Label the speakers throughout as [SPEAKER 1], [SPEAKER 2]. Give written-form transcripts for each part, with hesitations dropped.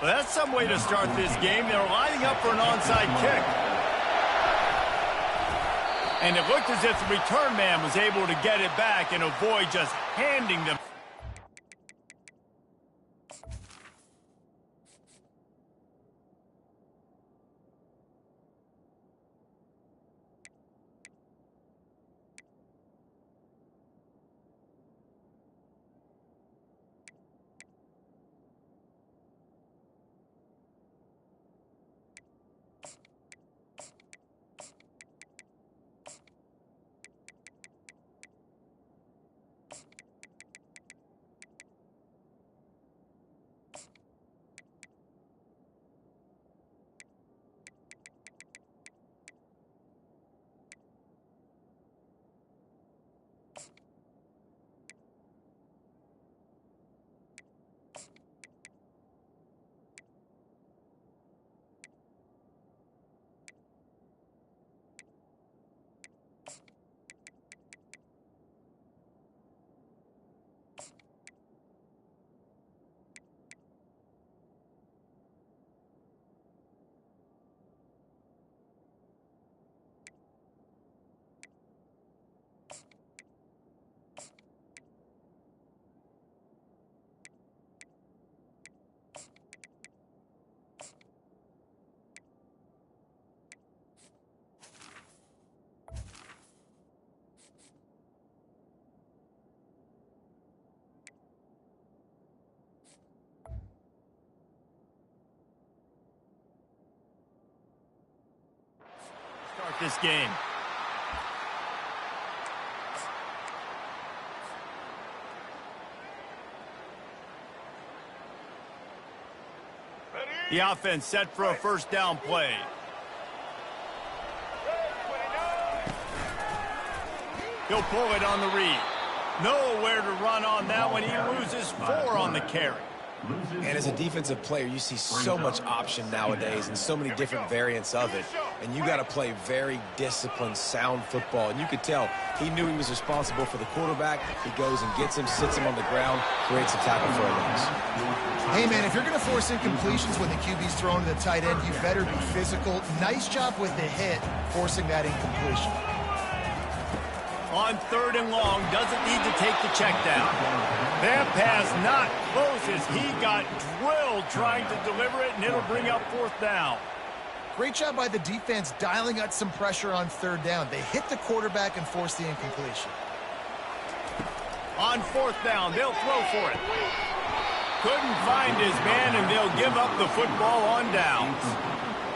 [SPEAKER 1] Well, that's some way to start this game. They're lining up for an onside kick. And it looked as if the return man was able to get it back and avoid just handing them. Start this game. The offense set for a first down play. He'll pull it on the read. Nowhere to run on that one. He loses 4 on the carry.
[SPEAKER 2] And as a defensive player, you see so much option nowadays and so many different variants of it. And you got to play very disciplined, sound football. And you could tell he knew he was responsible for the quarterback. He goes and gets him, sits him on the ground, creates a tackle for a loss.
[SPEAKER 3] Hey, man, if you're going to force incompletions when the QB's thrown to the tight end, you better be physical. Nice job with the hit, forcing that incompletion.
[SPEAKER 1] On 3rd and long, doesn't need to take the check down. That pass not close as he got drilled trying to deliver it, and it'll bring up 4th down.
[SPEAKER 3] Great job by the defense dialing out some pressure on 3rd down. They hit the quarterback and forced the incompletion.
[SPEAKER 1] On 4th down, they'll throw for it. Couldn't find his man, and they'll give up the football on downs.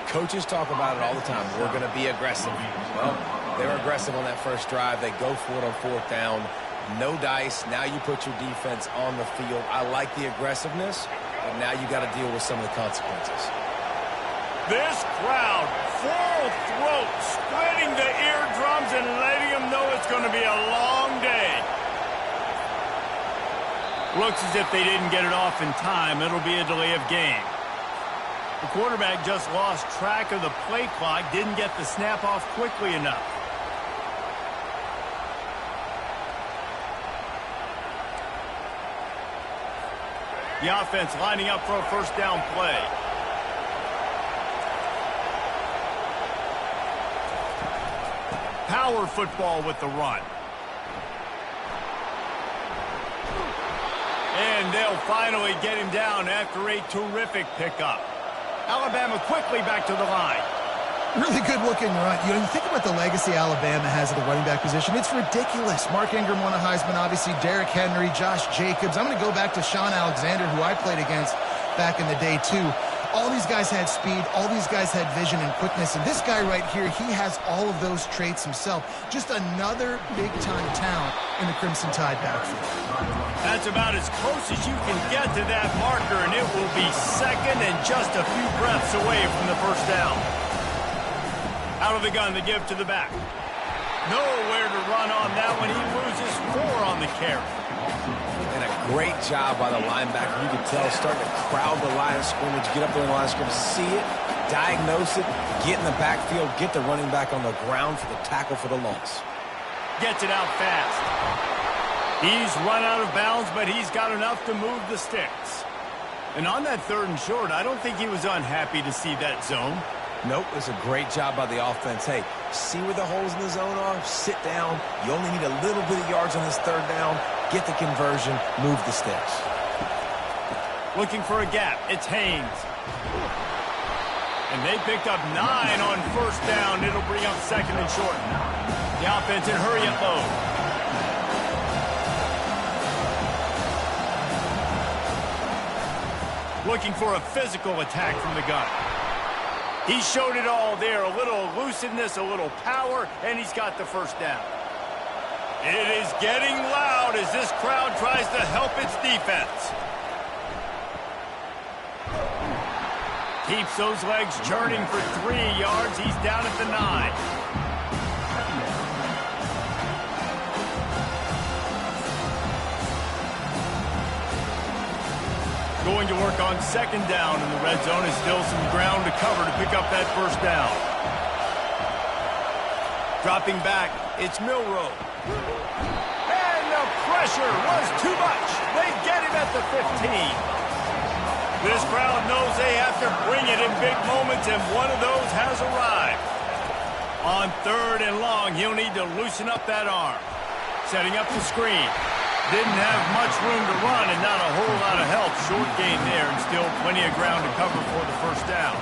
[SPEAKER 2] Coaches talk about it all the time. We're going to be aggressive. Well, they're aggressive on that first drive. They go for it on 4th down. No dice. Now you put your defense on the field. I like the aggressiveness, but now you got to deal with some of the consequences.
[SPEAKER 1] This crowd, full throat, splitting the eardrums and letting them know it's going to be a long day. Looks as if they didn't get it off in time. It'll be a delay of game. The quarterback just lost track of the play clock, didn't get the snap off quickly enough. The offense lining up for a first down play. Power football with the run. And they'll finally get him down after a terrific pickup. Alabama quickly back to the line.
[SPEAKER 3] Really good-looking run. You know, you think about the legacy Alabama has at the running back position. It's ridiculous. Mark Ingram won a Heisman, obviously. Derrick Henry, Josh Jacobs. I'm going to go back to Sean Alexander, who I played against back in the day, too. All these guys had speed. All these guys had vision and quickness. And this guy right here, he has all of those traits himself. Just another big-time talent in the Crimson Tide backfield.
[SPEAKER 1] That's about as close as you can get to that marker, and it will be second and just a few breaths away from the first down. Out of the gun, the give to the back. Nowhere to run on that one. He loses 4 on the carry.
[SPEAKER 2] And a great job by the linebacker. You can tell, starting to crowd the line of scrimmage, get up there in the line of scrimmage, see it, diagnose it, get in the backfield, get the running back on the ground for the tackle for the loss.
[SPEAKER 1] Gets it out fast. He's run out of bounds, but he's got enough to move the sticks. And on that 3rd and short, I don't think he was unhappy to see that zone.
[SPEAKER 2] Nope, it's a great job by the offense. Hey, see where the holes in the zone are? Sit down. You only need a little bit of yards on this 3rd down. Get the conversion, move the sticks.
[SPEAKER 1] Looking for a gap. It's Haynes. And they picked up 9 on 1st down. It'll bring up 2nd and short. The offense in hurry-up mode. Looking for a physical attack from the gun. He showed it all there. A little elusiveness, a little power, and he's got the 1st down. It is getting loud as this crowd tries to help its defense. Keeps those legs churning for 3 yards. He's down at the 9. Going to work on 2nd down in the red zone. Is still some ground to cover to pick up that 1st down. Dropping back, it's Milroe. And the pressure was too much. They get him at the 15. This crowd knows they have to bring it in big moments, and one of those has arrived. On 3rd and long, he'll need to loosen up that arm. Setting up the screen. Didn't have much room to run and not a whole lot of help. Short gain there and still plenty of ground to cover for the 1st down.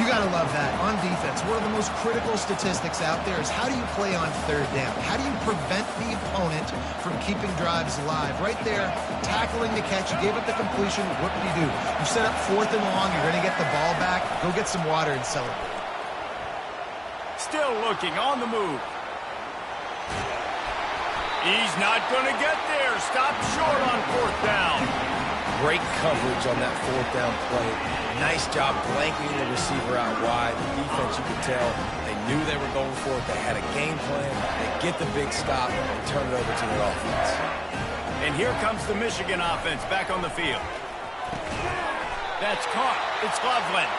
[SPEAKER 3] You got to love that. On defense, one of the most critical statistics out there is how do you play on 3rd down? How do you prevent the opponent from keeping drives alive? Right there, tackling the catch. You gave up the completion. What do? You set up 4th and long. You're going to get the ball back. Go get some water and celebrate.
[SPEAKER 1] Still looking on the move. He's not going to get there. Stopped short on 4th down.
[SPEAKER 2] Great coverage on that 4th down play. Nice job blanketing the receiver out wide. The defense, you could tell, they knew they were going for it. They had a game plan. They get the big stop and turn it over to their offense.
[SPEAKER 1] And here comes the Michigan offense back on the field. That's caught. It's Loveland.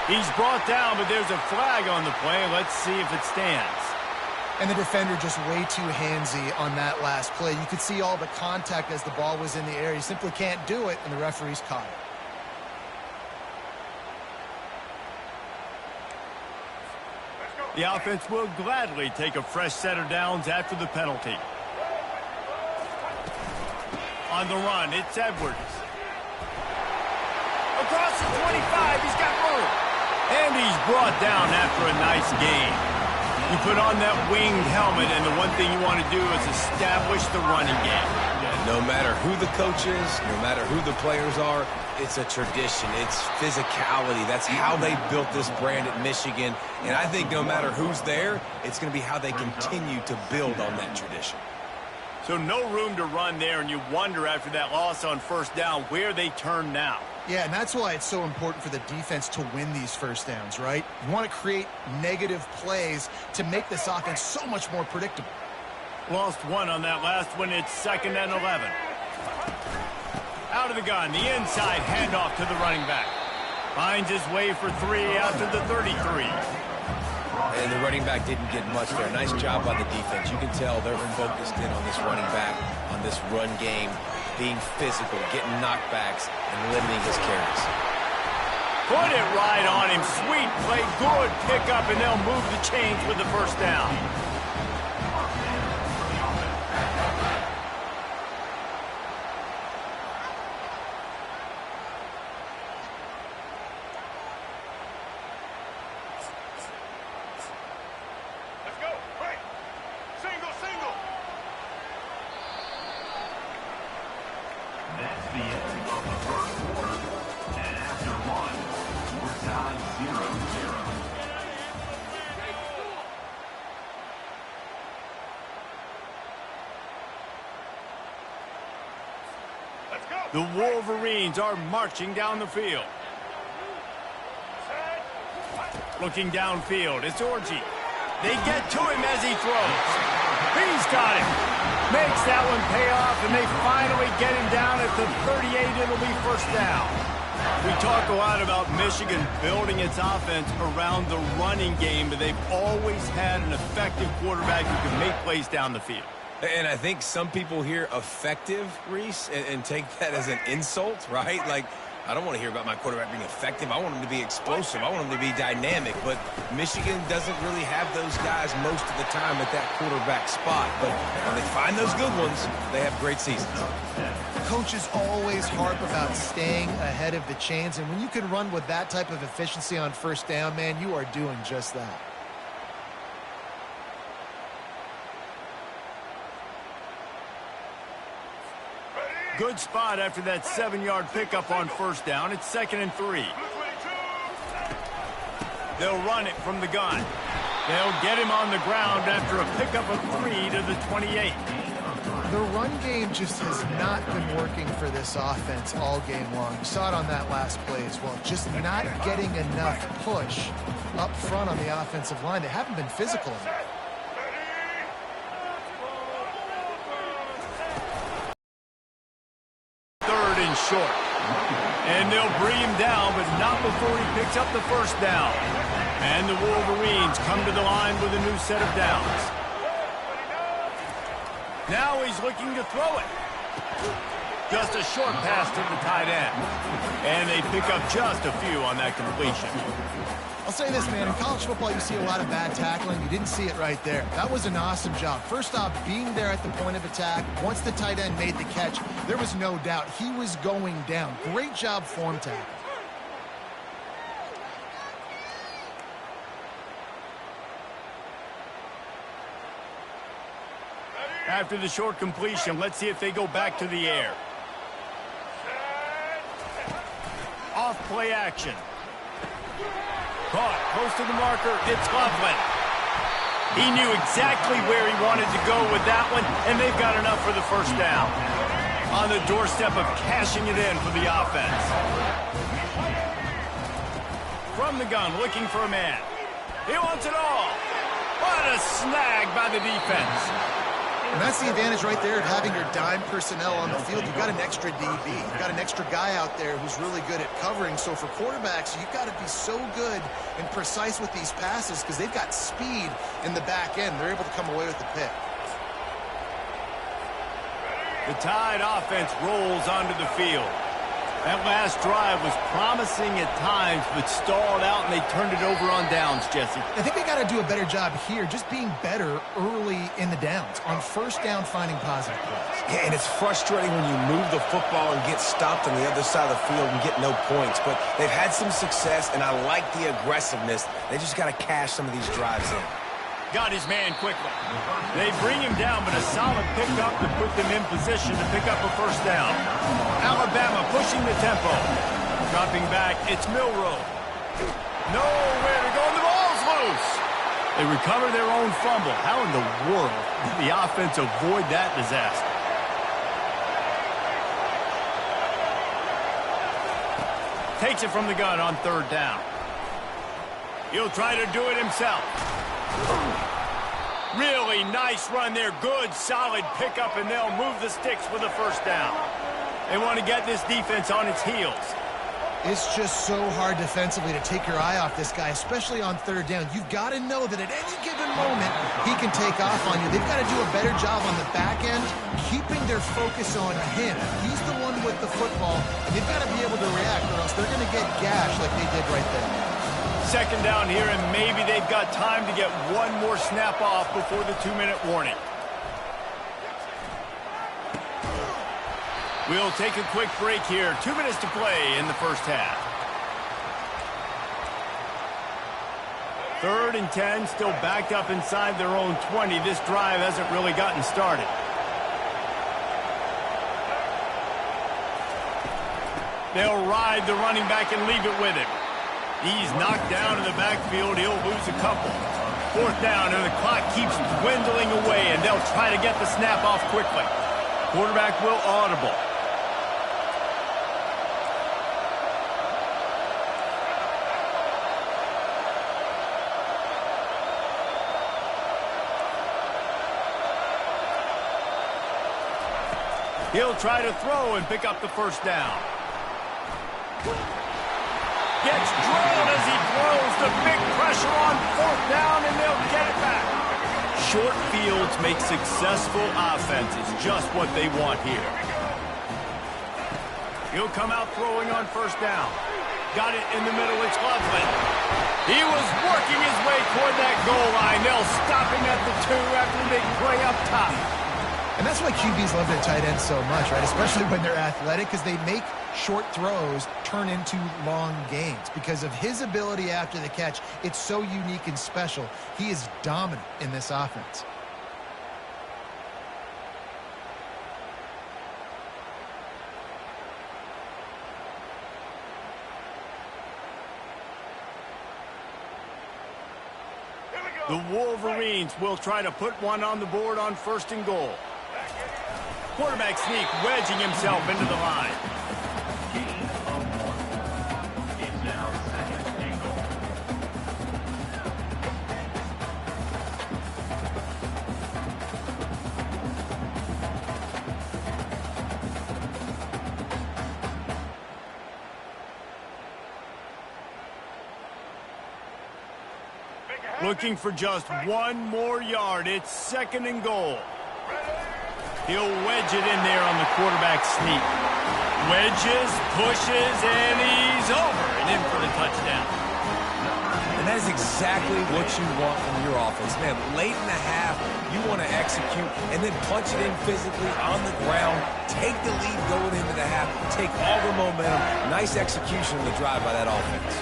[SPEAKER 1] He's brought down, but there's a flag on the play. Let's see if it stands.
[SPEAKER 3] And the defender just way too handsy on that last play. You could see all the contact as the ball was in the air. You simply can't do it, and the referee's caught it.
[SPEAKER 1] The offense will gladly take a fresh set of downs after the penalty. On the run, it's Edwards. Across the 25, he's got room. And he's brought down after a nice gain. You put on that winged helmet, and the one thing you want to do is establish the running game.
[SPEAKER 2] No matter who the coach is, no matter who the players are, it's a tradition. It's physicality. That's how they built this brand at Michigan. And I think no matter who's there, it's going to be how they continue to build on that tradition.
[SPEAKER 1] So no room to run there, and you wonder after that loss on 1st down where they turn now.
[SPEAKER 3] Yeah, and that's why it's so important for the defense to win these 1st downs, right? You want to create negative plays to make this offense so much more predictable.
[SPEAKER 1] Lost 1 on that last one. It's 2nd and 11. Out of the gun, the inside handoff to the running back. Finds his way for 3 after the 33.
[SPEAKER 2] And the running back didn't get much there. Nice job by the defense. You can tell they're focused in on this running back, on this run game, being physical, getting knockbacks, and limiting his carries.
[SPEAKER 1] Put it right on him. Sweet play, good pickup, and they'll move the chains with the 1st down. The Wolverines are marching down the field. Looking downfield, it's Orji. They get to him as he throws. He's got it. Makes that one pay off, and they finally get him down at the 38. It'll be 1st down. We talk a lot about Michigan building its offense around the running game, but they've always had an effective quarterback who can make plays down the field.
[SPEAKER 2] And I think some people hear effective, Reese, and take that as an insult, right? Like, I don't want to hear about my quarterback being effective. I want him to be explosive. I want him to be dynamic. But Michigan doesn't really have those guys most of the time at that quarterback spot. But when they find those good ones, they have great seasons.
[SPEAKER 3] Coaches always harp about staying ahead of the chains, and when you can run with that type of efficiency on first down, man, you are doing just that.
[SPEAKER 1] Good spot after that 7-yard pickup on first down. It's 2nd and 3. They'll run it from the gun. They'll get him on the ground after a pickup of 3 to the 28.
[SPEAKER 3] The run game just has not been working for this offense all game long. You saw it on that last play as well. Just not getting enough push up front on the offensive line. They haven't been physical enough.
[SPEAKER 1] Short. And they'll bring him down, but not before he picks up the first down. And the Wolverines come to the line with a new set of downs. Now he's looking to throw it. Just a short pass to the tight end. And they pick up just a few on that completion.
[SPEAKER 3] I'll say this, man. In college football, you see a lot of bad tackling. You didn't see it right there. That was an awesome job. First off, being there at the point of attack. Once the tight end made the catch, there was no doubt he was going down. Great job form tackle.
[SPEAKER 1] After the short completion, let's see if they go back to the air. Off play action. Caught close to the marker. It's Loveland. He knew exactly where he wanted to go with that one, and they've got enough for the first down. On the doorstep of cashing it in for the offense. From the gun, looking for a man. He wants it all. What a snag by the defense.
[SPEAKER 3] And that's the advantage right there of having your dime personnel on the field. You've got an extra DB. You've got an extra guy out there who's really good at covering. So for quarterbacks, you've got to be so good and precise with these passes because they've got speed in the back end. They're able to come away with the pick.
[SPEAKER 1] The Tide offense rolls onto the field. That last drive was promising at times, but stalled out, and they turned it over on downs, Jesse.
[SPEAKER 3] I think they got to do a better job here, just being better early in the downs. On first down, finding positive plays.
[SPEAKER 2] Yeah, and it's frustrating when you move the football and get stopped on the other side of the field and get no points. But they've had some success, and I like the aggressiveness. They just got to cash some of these drives in.
[SPEAKER 1] Got his man quickly. They bring him down, but a solid pickup to put them in position to pick up a first down. Alabama pushing the tempo. Dropping back, it's Milroe. Nowhere to go, and the ball's loose. They recover their own fumble. How in the world did the offense avoid that disaster? Takes it from the gun on third down. He'll try to do it himself. Really nice run there. Good, solid pickup, and they'll move the sticks with a first down. They want to get this defense on its heels.
[SPEAKER 3] It's just so hard defensively to take your eye off this guy, especially on third down. You've got to know that at any given moment, he can take off on you. They've got to do a better job on the back end, keeping their focus on him. He's the one with the football, and they've got to be able to react, or else they're going to get gashed like they did right there.
[SPEAKER 1] Second down here, and maybe they've got time to get one more snap off before the 2-minute warning. We'll take a quick break here. 2 minutes to play in the first half. 3rd and 10, still backed up inside their own 20. This drive hasn't really gotten started. They'll ride the running back and leave it with him. He's knocked down in the backfield. He'll lose a couple. 4th down, and the clock keeps dwindling away, and they'll try to get the snap off quickly. Quarterback will audible. He'll try to throw and pick up the first down. Gets drilled as he throws. The big pressure on 4th down, and they'll get it back. Short fields make successful offenses, just what they want here. He'll come out throwing on first down. Got it in the middle. It's Loveland. He was working his way toward that goal line. They'll stop him at the 2 after the big play up top.
[SPEAKER 3] And that's why QBs love their tight ends so much, right? Especially when they're athletic, because they make short throws turn into long gains. Because of his ability after the catch, it's so unique and special. He is dominant in this offense.
[SPEAKER 1] The Wolverines will try to put one on the board on 1st and goal. Quarterback sneak, wedging himself into the line. Looking for just 1 more yard. It's 2nd and goal. He'll wedge it in there on the quarterback sneak. Wedges, pushes, and he's over and in for the touchdown.
[SPEAKER 2] And that is exactly what you want from your offense. Man, late in the half, you want to execute and then punch it in physically on the ground, take the lead going into the half, take all the momentum. Nice execution of the drive by that offense.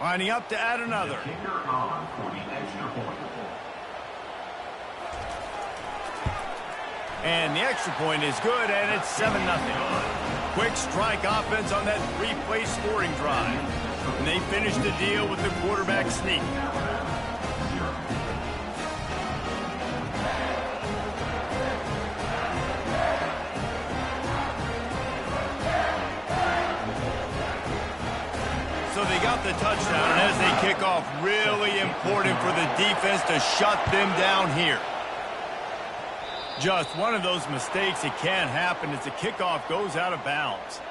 [SPEAKER 1] Lining up to add another. And the extra point is good, and it's 7-0. Quick strike offense on that 3-play scoring drive. And they finish the deal with the quarterback sneak. So they got the touchdown, and as they kick off, really important for the defense to shut them down here. Just one of those mistakes that can happen as the kickoff goes out of bounds.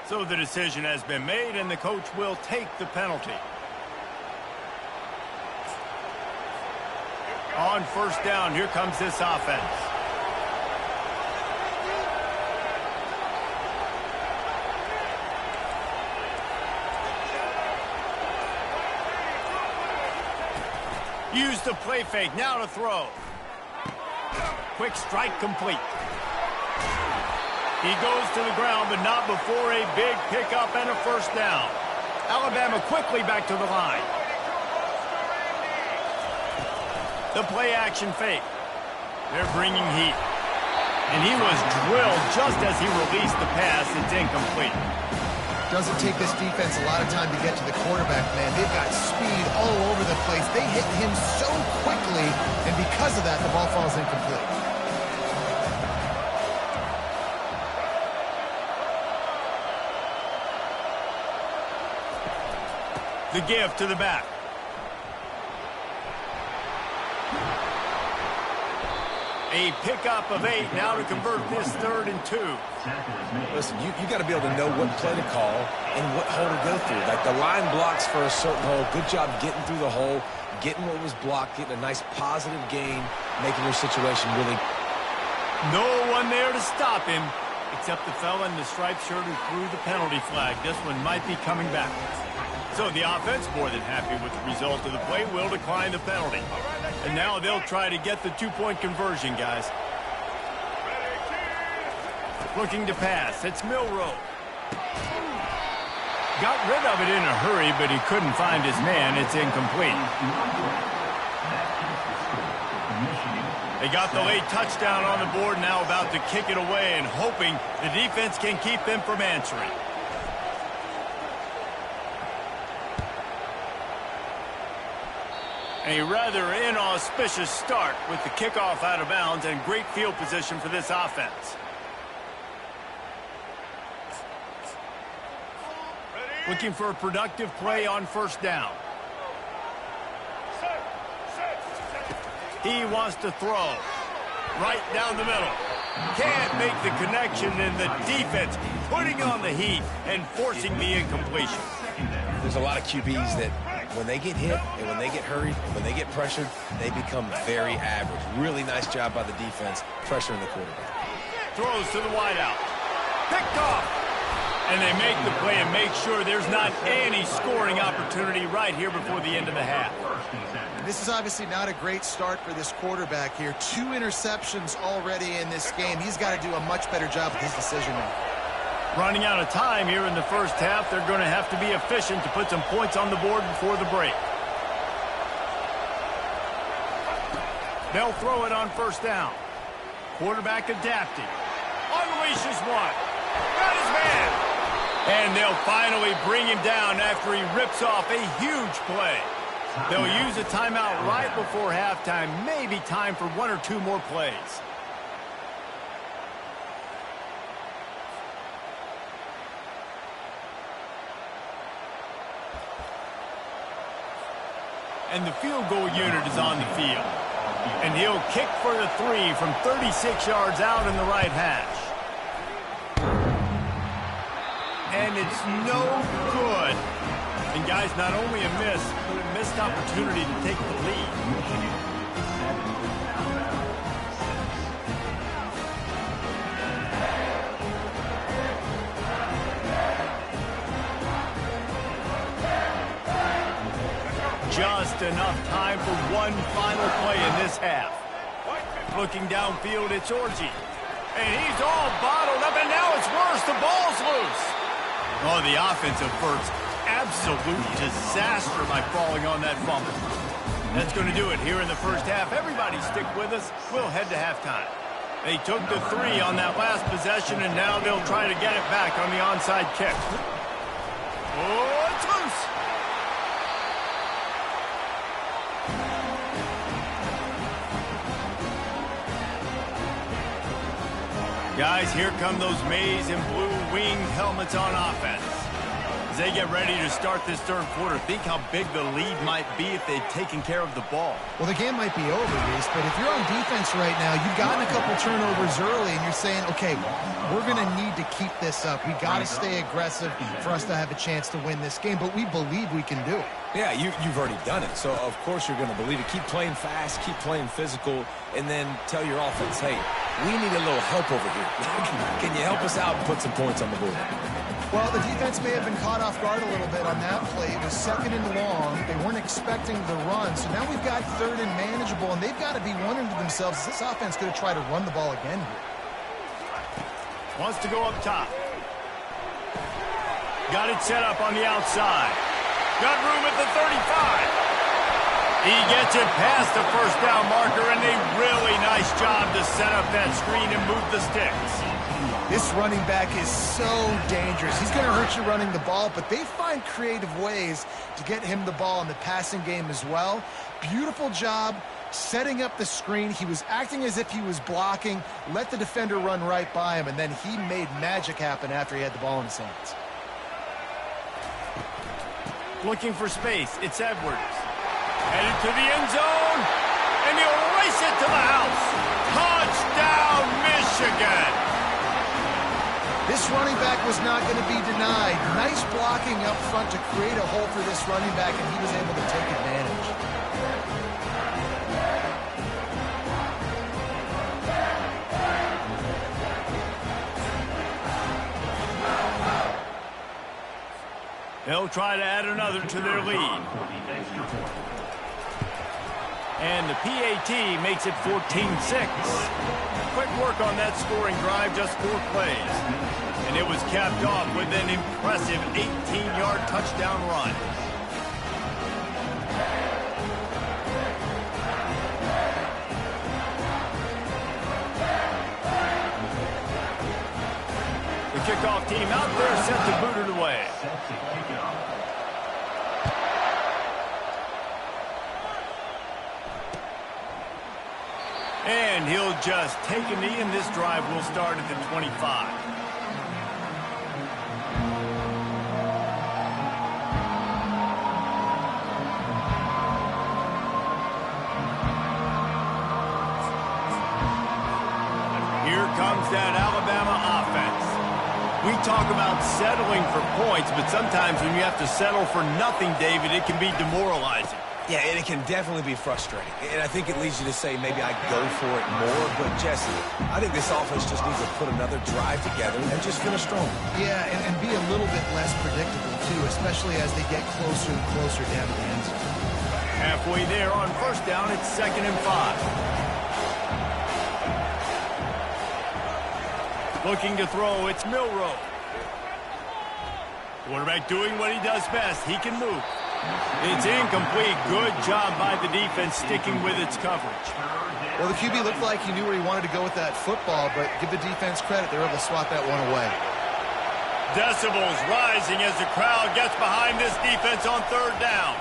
[SPEAKER 1] So the decision has been made, and the coach will take the penalty. On 1st down, here comes this offense. Use the play fake, now to throw. Quick strike complete. He goes to the ground, but not before a big pickup and a 1st down. Alabama quickly back to the line. The play action fake. They're bringing heat. And he was drilled just as he released the pass. It's incomplete.
[SPEAKER 3] Doesn't take this defense a lot of time to get to the quarterback, man. They've got speed all over the place. They hit him so quickly, and because of that, the ball falls incomplete.
[SPEAKER 1] The give to the back. A pickup of 8 now to convert this 3rd and 2.
[SPEAKER 2] Listen, you got to be able to know what play to call and what hole to go through. Like the line blocks for a certain hole. Good job getting through the hole, getting what was blocked, getting a nice positive gain, making your situation really.
[SPEAKER 1] No one there to stop him, except the fella in the striped shirt who threw the penalty flag. This one might be coming back. So the offense, more than happy with the result of the play, will decline the penalty. And now they'll try to get the 2-point conversion, guys. Looking to pass. It's Milroe. Got rid of it in a hurry, but he couldn't find his man. It's incomplete. They got the late touchdown on the board, now about to kick it away and hoping the defense can keep them from answering. A rather inauspicious start with the kickoff out of bounds and great field position for this offense. Looking for a productive play on 1st down. He wants to throw right down the middle. Can't make the connection, and the defense putting on the heat and forcing the incompletion.
[SPEAKER 2] There's a lot of QBs that when they get hit and when they get hurried and when they get pressured, they become very average. Really nice job by the defense pressuring the quarterback.
[SPEAKER 1] Throws to the wideout. Picked off. And they make the play and make sure there's not any scoring opportunity right here before the end of the half.
[SPEAKER 3] This is obviously not a great start for this quarterback here. 2 interceptions already in this game. He's got to do a much better job with his decision-making.
[SPEAKER 1] Running out of time here in the first half. They're going to have to be efficient to put some points on the board before the break. They'll throw it on first down. Quarterback adapting. Unleashes one. Got his man. And they'll finally bring him down after he rips off a huge play. They'll use a timeout right before halftime. Maybe time for 1 or 2 more plays. And the field goal unit is on the field. And he'll kick for the 3 from 36 yards out in the right hash. And it's no good. And guys, not only a miss, but a missed opportunity to take the lead. Just enough time for one final play in this half. Looking downfield, it's Orji. And he's all bottled up, and now it's worse. The ball's loose. Oh, the offensive first. Absolute disaster by falling on that fumble. That's going to do it here in the first half. Everybody stick with us. We'll head to halftime. They took the 3 on that last possession, and now they'll try to get it back on the onside kick. Oh, it's loose. Guys, here come those maize and blue winged helmets on offense. As they get ready to start this third quarter, think how big the lead might be if they'd taken care of the ball.
[SPEAKER 3] Well, the game might be over, Reese, but if you're on defense right now, you've gotten a couple turnovers early, and you're saying, okay, we're going to need to keep this up. We got to stay aggressive for us to have a chance to win this game, but we believe we can do it.
[SPEAKER 2] Yeah, you've already done it, so of course you're going to believe it. Keep playing fast, keep playing physical, and then tell your offense, hey, we need a little help over here. Can you help us out and put some points on the board?
[SPEAKER 3] Well, the defense may have been caught off guard a little bit on that play. It was 2nd and long. They weren't expecting the run, so now we've got 3rd and manageable, and they've got to be wondering to themselves, is this offense going to try to run the ball again here?
[SPEAKER 1] Wants to go up top. Got it set up on the outside. Got room at the 35. He gets it past the first down marker, and a really nice job to set up that screen and move the sticks.
[SPEAKER 3] This running back is so dangerous. He's going to hurt you running the ball, but they find creative ways to get him the ball in the passing game as well. Beautiful job setting up the screen. He was acting as if he was blocking, let the defender run right by him, and then he made magic happen after he had the ball in his hands.
[SPEAKER 1] Looking for space. It's Edwards. Headed to the end zone, and he'll race it to the house. Touchdown, Michigan!
[SPEAKER 3] This running back was not going to be denied. Nice blocking up front to create a hole for this running back, and he was able to take advantage.
[SPEAKER 1] They'll try to add another to their lead. And the PAT makes it 14-6. Quick work on that scoring drive, just 4 plays. And it was capped off with an impressive 18-yard touchdown run. The kickoff team out there set to boot it away. And he'll just take a knee, and this drive will start at the 25. Here comes that Alabama offense. We talk about settling for points, but sometimes when you have to settle for nothing, David, it can be demoralizing.
[SPEAKER 2] Yeah, and it can definitely be frustrating. And I think it leads you to say maybe I go for it more. But, Jesse, I think this offense just needs to put another drive together and just finish strong.
[SPEAKER 3] Yeah, and be a little bit less predictable, too, especially as they get closer and closer down to the end zone.
[SPEAKER 1] Halfway there on first down, it's 2nd and 5. Looking to throw, it's Milroe. Quarterback doing what he does best. He can move. It's incomplete. Good job by the defense sticking with its coverage.
[SPEAKER 3] Well, the QB looked like he knew where he wanted to go with that football, but give the defense credit. They were able to swat that one away.
[SPEAKER 1] Decibels rising as the crowd gets behind this defense on 3rd down.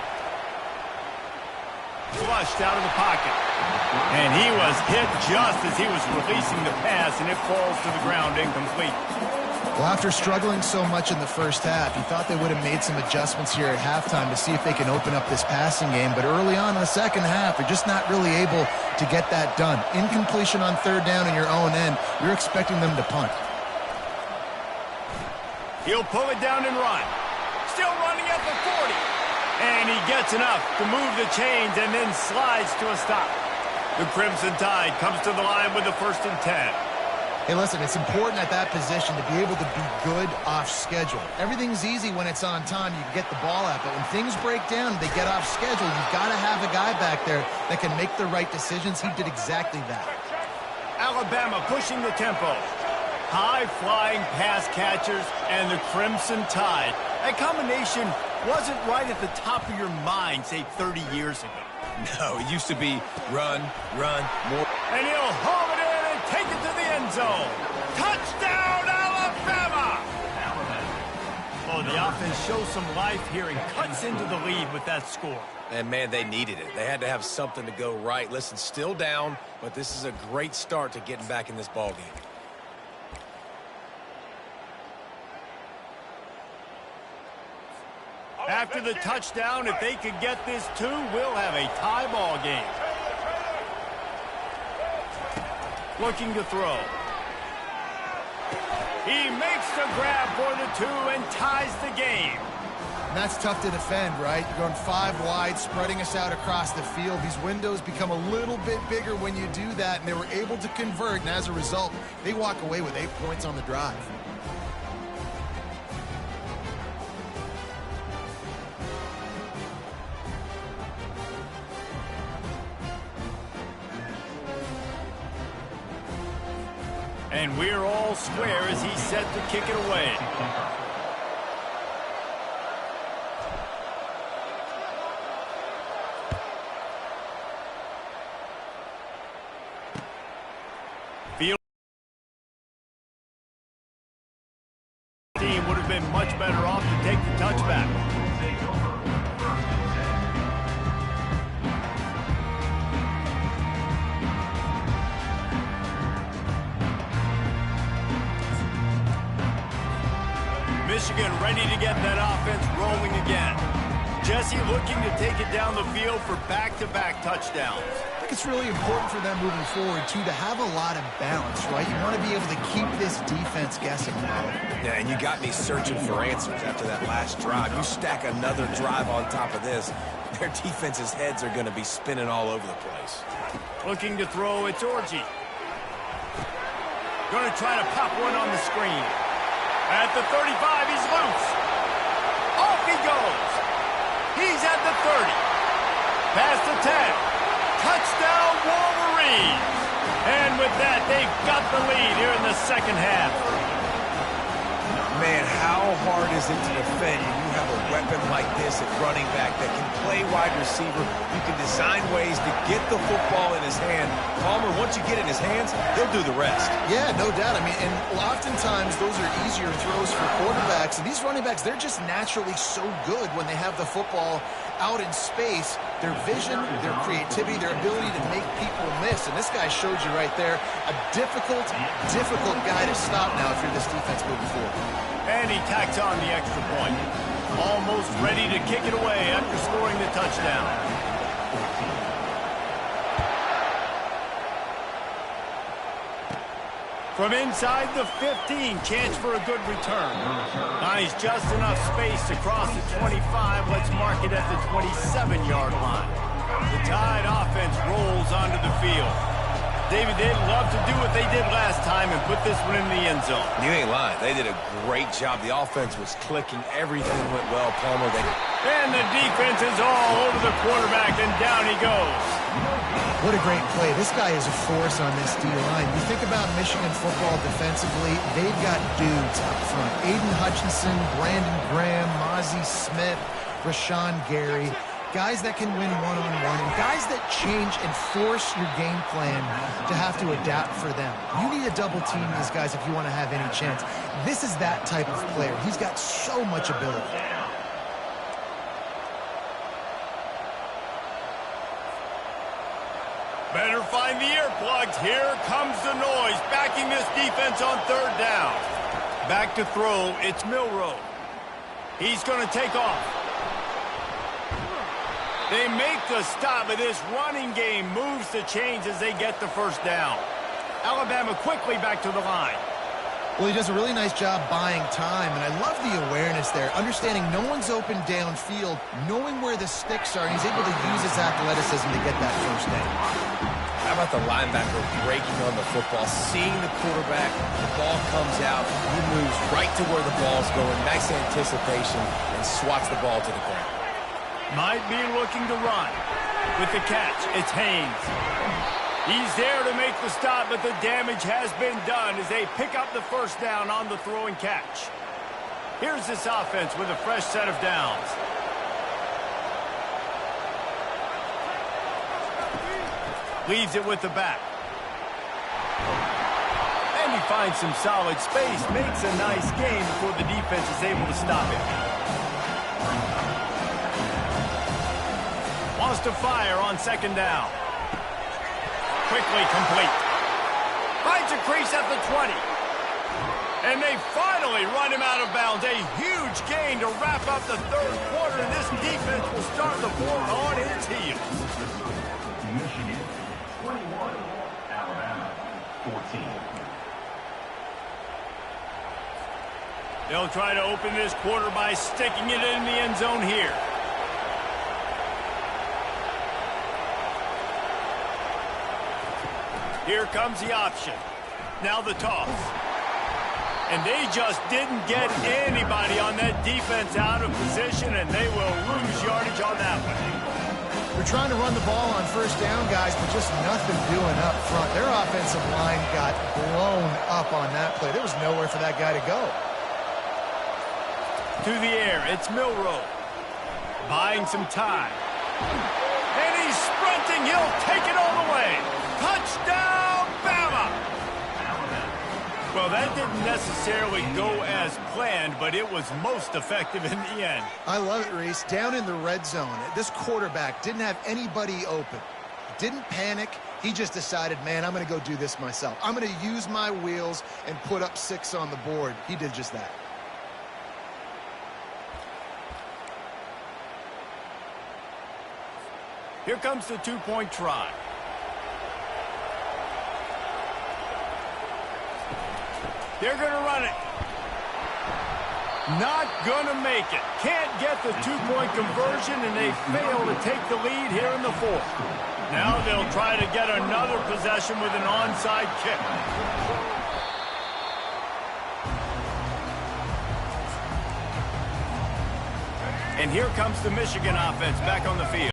[SPEAKER 1] Flushed out of the pocket. And he was hit just as he was releasing the pass, and it falls to the ground incomplete.
[SPEAKER 3] Well, after struggling so much in the first half, you thought they would have made some adjustments here at halftime to see if they can open up this passing game. But early on in the second half, they're just not really able to get that done. Incompletion on 3rd down in your own end, you're expecting them to punt.
[SPEAKER 1] He'll pull it down and run. Still running at the 40. And he gets enough to move the chains and then slides to a stop. The Crimson Tide comes to the line with the 1st and 10.
[SPEAKER 3] Hey, listen, it's important at that position to be able to be good off schedule. Everything's easy when it's on time. You can get the ball out. But when things break down, they get off schedule, you've got to have a guy back there that can make the right decisions. He did exactly that.
[SPEAKER 1] Alabama pushing the tempo. High-flying pass catchers and the Crimson Tide. That combination wasn't right at the top of your mind, say, 30 years ago.
[SPEAKER 2] No, it used to be run, more.
[SPEAKER 1] And he'll haul it in and take it to the end zone. Touchdown, Alabama! Oh, the offense shows some life here and cuts into the lead with that score.
[SPEAKER 2] And, man, they needed it. They had to have something to go right. Listen, still down, but this is a great start to getting back in this ballgame.
[SPEAKER 1] After the touchdown, if they could get this too, we'll have a tie ball game. Looking to throw. He makes the grab for the 2 and ties the game.
[SPEAKER 3] And that's tough to defend, right? You're going 5 wide, spreading us out across the field. These windows become a little bit bigger when you do that, and they were able to convert, and as a result, they walk away with 8 points on the drive.
[SPEAKER 1] And we're all square as he's set to kick it away. Field team would have been much better off to take the touchback. Michigan ready to get that offense rolling again. Jesse looking to take it down the field for back-to-back touchdowns.
[SPEAKER 3] I think it's really important for them moving forward, too, to have a lot of balance, right? You want to be able to keep this defense guessing now.
[SPEAKER 2] Yeah, and you got me searching for answers after that last drive. You stack another drive on top of this, their defense's heads are going to be spinning all over the place.
[SPEAKER 1] Looking to throw, it's Orji. Going to try to pop one on the screen. At the 35, he's loose. Off he goes. He's at the 30. Past the 10. Touchdown, Wolverines. And with that, they've got the lead here in the second half.
[SPEAKER 2] Man, how hard is it to defend when you have a weapon like this at running back that can play wide receiver? You can design ways to get the football in his hand. Palmer, once you get it in his hands, he'll do the rest.
[SPEAKER 3] Yeah, no doubt. I mean, and oftentimes those are easier throws for quarterbacks. And these running backs, they're just naturally so good when they have the football out in space. Their vision, their creativity, their ability to make people miss. And this guy showed you right there, a difficult guy to stop now if you're this defense moving forward.
[SPEAKER 1] And he tacks on the extra point. Almost ready to kick it away after scoring the touchdown. From inside the 15, chance for a good return. Nice, just enough space to cross the 25. Let's mark it at the 27-yard line. The Tide offense rolls onto the field. David, they'd love to do what they did last time and put this one in the end zone.
[SPEAKER 2] You ain't lying. They did a great job. The offense was clicking. Everything went well, Palmer.
[SPEAKER 1] And the defense is all over the quarterback, and down he goes.
[SPEAKER 3] What a great play. This guy is a force on this D-line. You think about Michigan football defensively, they've got dudes up front. Aiden Hutchinson, Brandon Graham, Mozzie Smith, Rashawn Gary. Guys that can win one-on-one, and guys that change and force your game plan to have to adapt for them. You need to double team these guys if you want to have any chance. This is that type of player. He's got so much ability.
[SPEAKER 1] Better find the earplugs. Here comes the noise, backing this defense on third down. Back to throw, it's Milroe. He's going to take off. They make the stop, but this running game moves the chains as they get the first down. Alabama quickly back to the line.
[SPEAKER 3] Well, he does a really nice job buying time, and I love the awareness there, understanding no one's open downfield, knowing where the sticks are, and he's able to use his athleticism to get that first down.
[SPEAKER 2] How about the linebacker breaking on the football, seeing the quarterback, the ball comes out, he moves right to where the ball's going, nice anticipation, and swats the ball to the ground.
[SPEAKER 1] Might be looking to run. With the catch, it's Haynes. He's there to make the stop, but the damage has been done as they pick up the first down on the throw and catch. Here's this offense with a fresh set of downs. Leaves it with the back. And he finds some solid space, makes a nice gain before the defense is able to stop him. Wants to fire on second down. Quickly complete. Finds a crease at the 20. And they finally run him out of bounds. A huge gain to wrap up the third quarter, and this defense will start the fourth on its heels.
[SPEAKER 4] Michigan 21, Alabama 14.
[SPEAKER 1] They'll try to open this quarter by sticking it in the end zone here. Here comes the option. Now the toss. And they just didn't get anybody on that defense out of position, and they will lose yardage on that one.
[SPEAKER 3] They're trying to run the ball on first down, guys, but just nothing doing up front. Their offensive line got blown up on that play. There was nowhere for that guy to go.
[SPEAKER 1] To the air, it's Milroe. Buying some time. And he's sprinting. He'll take it all the way. Touchdown, Bama! Well, that didn't necessarily go as planned, but it was most effective in the end.
[SPEAKER 3] I love it, Reese. Down in the red zone, this quarterback didn't have anybody open. Didn't panic. He just decided, man, I'm going to go do this myself. I'm going to use my wheels and put up 6 on the board. He did just that.
[SPEAKER 1] Here comes the two-point try. They're going to run it. Not going to make it. Can't get the two-point conversion, and they fail to take the lead here in the fourth. Now they'll try to get another possession with an onside kick. And here comes the Michigan offense back on the field.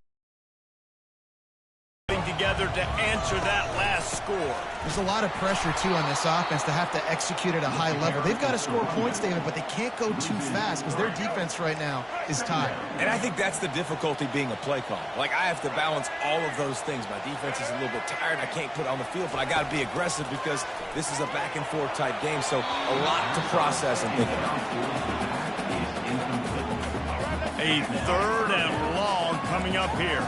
[SPEAKER 1] Together to answer that last score.
[SPEAKER 3] There's a lot of pressure, too, on this offense to have to execute at a high level. They've got to score points, David, but they can't go too fast because their defense right now is tired.
[SPEAKER 2] And I think that's the difficulty being a play call. Like, I have to balance all of those things. My defense is a little bit tired. I can't put it on the field, but I got to be aggressive because this is a back-and-forth type game, so a lot to process and think about.
[SPEAKER 1] A third and long coming up here.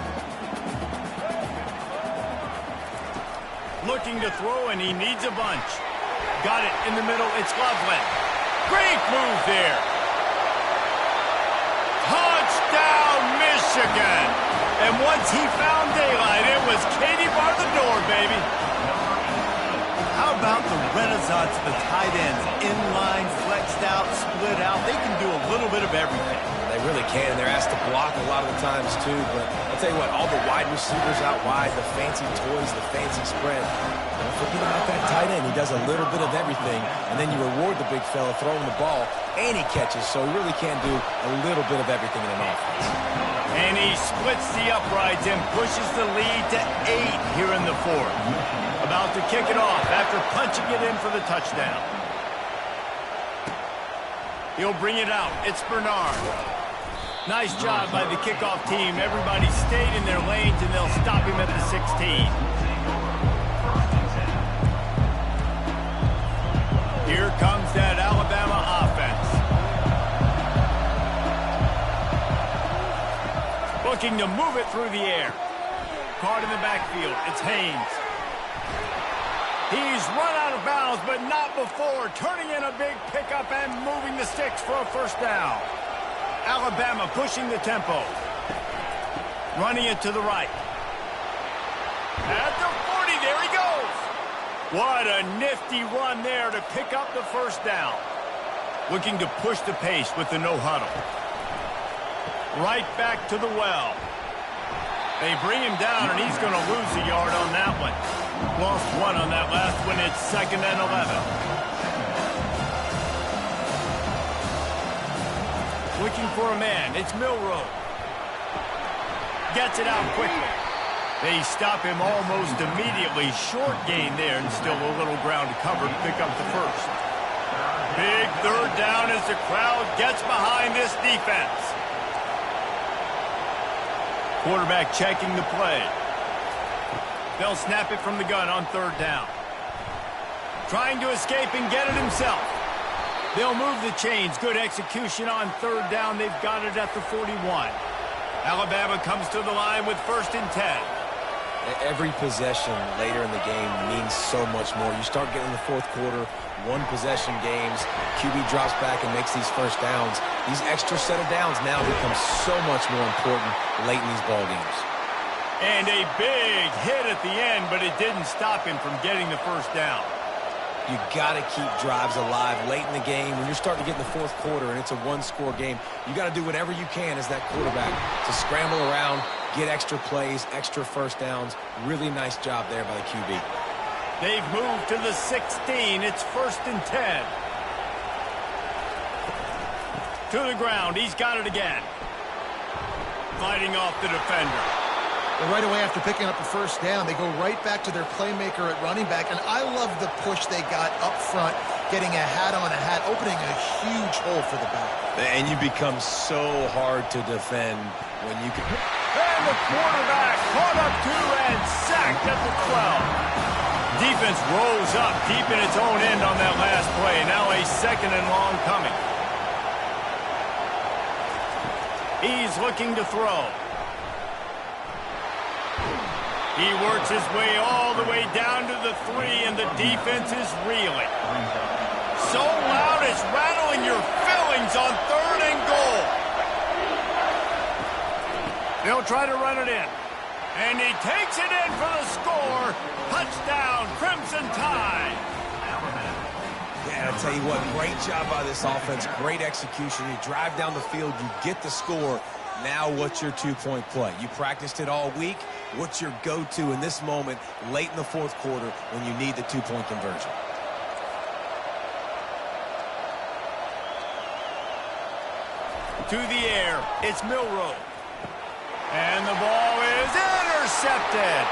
[SPEAKER 1] Looking to throw, and he needs a bunch. Got it in the middle. It's Loveland. Great move there. Touchdown, Michigan. And once he found daylight, it was Katie bar the door, baby. How about the renaissance of the tight ends? Inline, flexed out, split out. They can do a little bit of everything.
[SPEAKER 2] They really can, and they're asked to block a lot of the times, too. But I'll tell you what, all the wide receivers out wide, the fancy toys, the fancy spread, don't forget about that tight end. He does a little bit of everything, and then you reward the big fella throwing the ball, and he catches. So he really can do a little bit of everything in an offense.
[SPEAKER 1] And he splits the uprights and pushes the lead to 8 here in the fourth. About to kick it off after punching it in for the touchdown. He'll bring it out. It's Bernard. Nice job by the kickoff team. Everybody stayed in their lanes, and they'll stop him at the 16. Here comes that Alabama offense. Looking to move it through the air. Caught in the backfield. It's Haynes. He's run out of bounds, but not before. Turning in a big pickup and moving the sticks for a first down. Alabama pushing the tempo. Running it to the right. At the 40, there he goes. What a nifty run there to pick up the first down. Looking to push the pace with the no huddle. Right back to the well. They bring him down, and he's going to lose a yard on that one. Lost 1 on that last one. It's 2nd and 11. Looking for a man. It's Milroe. Gets it out quickly. They stop him almost immediately. Short gain there, and still a little ground to cover to pick up the first. Big third down as the crowd gets behind this defense. Quarterback checking the play. They'll snap it from the gun on third down. Trying to escape and get it himself. They'll move the chains. Good execution on third down. They've got it at the 41. Alabama comes to the line with 1st and 10.
[SPEAKER 2] Every possession later in the game means so much more. You start getting the fourth quarter, one-possession games, QB drops back and makes these first downs. These extra set of downs now become so much more important late in these ball games.
[SPEAKER 1] And a big hit at the end, but it didn't stop him from getting the first down.
[SPEAKER 2] You got to keep drives alive late in the game. When you're starting to get in the fourth quarter and it's a one-score game, you got to do whatever you can as that quarterback to scramble around, get extra plays, extra first downs. Really nice job there by the QB.
[SPEAKER 1] They've moved to the 16. It's 1st and 10. To the ground. He's got it again. Fighting off the defender.
[SPEAKER 3] Well, right away after picking up a first down, they go right back to their playmaker at running back. And I love the push they got up front, getting a hat on a hat, opening a huge hole for the back.
[SPEAKER 2] And you become so hard to defend when you can...
[SPEAKER 1] And the quarterback caught up to and sacked at the 12. Defense rolls up deep in its own end on that last play. Now a 2nd and long coming. He's looking to throw. He works his way all the way down to the 3, and the defense is reeling. So loud it's rattling your fillings on 3rd and goal. They'll try to run it in. And he takes it in for the score. Touchdown, Crimson Tide.
[SPEAKER 2] Yeah, I'll tell you what, great job by this offense. Great execution. You drive down the field, you get the score. Now what's your two-point play? You practiced it all week. What's your go-to in this moment late in the fourth quarter when you need the two-point conversion?
[SPEAKER 1] To the air, it's Milroe. And the ball is intercepted.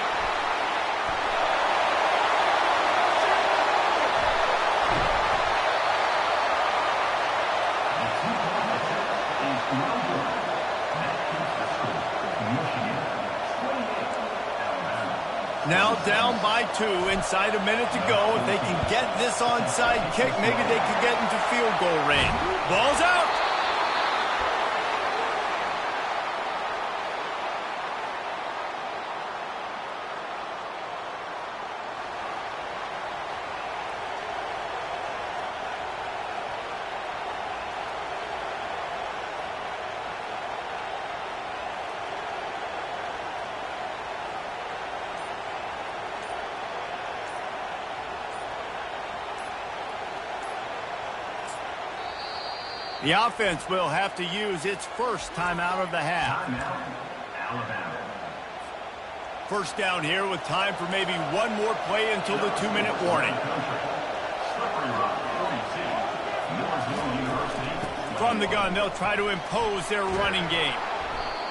[SPEAKER 1] Now down by 2, inside a minute to go. If they can get this onside kick, maybe they could get into field goal range. Ball's out. The offense will have to use its first timeout of the half.
[SPEAKER 4] Timeout, Alabama.
[SPEAKER 1] First down here with time for maybe one more play until the 2-minute warning.
[SPEAKER 4] Slippery rock, 42. Mooresville University.
[SPEAKER 1] From the gun, they'll try to impose their running game.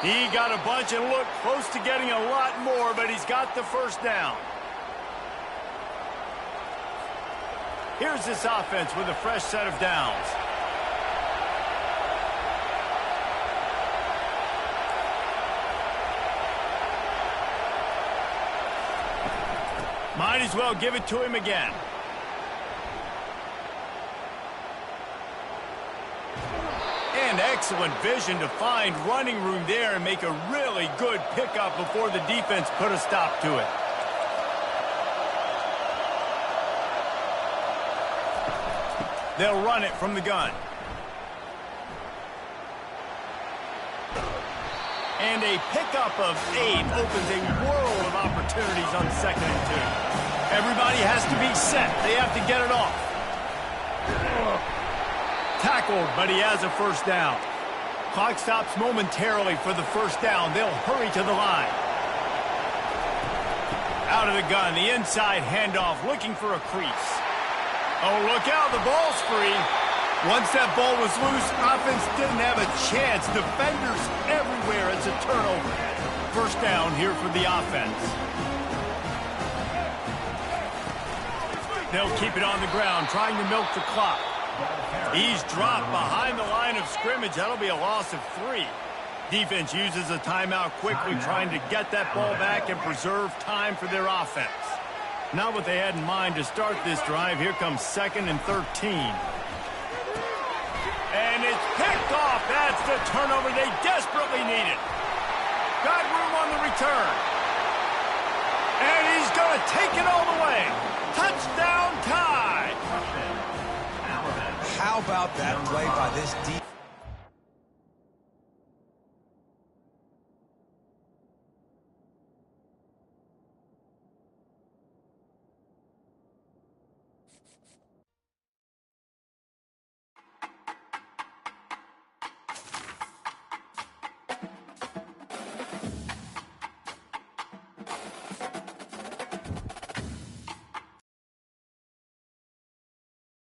[SPEAKER 1] He got a bunch and looked close to getting a lot more, but he's got the first down. Here's this offense with a fresh set of downs. Might as well give it to him again. And excellent vision to find running room there and make a really good pickup before the defense put a stop to it. They'll run it from the gun. And a pickup of 8 opens a world of opportunities on 2nd and 2. Everybody has to be set. They have to get it off. Tackled, but he has a first down. Clock stops momentarily for the first down. They'll hurry to the line. Out of the gun, the inside handoff, looking for a crease. Oh, look out, the ball's free. Once that ball was loose, offense didn't have a chance. Defenders everywhere. It's a turnover. First down here for the offense. They'll keep it on the ground, trying to milk the clock. He's dropped behind the line of scrimmage. That'll be a loss of 3. Defense uses a timeout quickly, trying to get that ball back and preserve time for their offense. Not what they had in mind to start this drive. Here comes 2nd and 13. And it's picked off. That's the turnover they desperately needed. Got room on the return. And he's going to take it all the way. Touchdown, tie.
[SPEAKER 2] How about that play by this defense?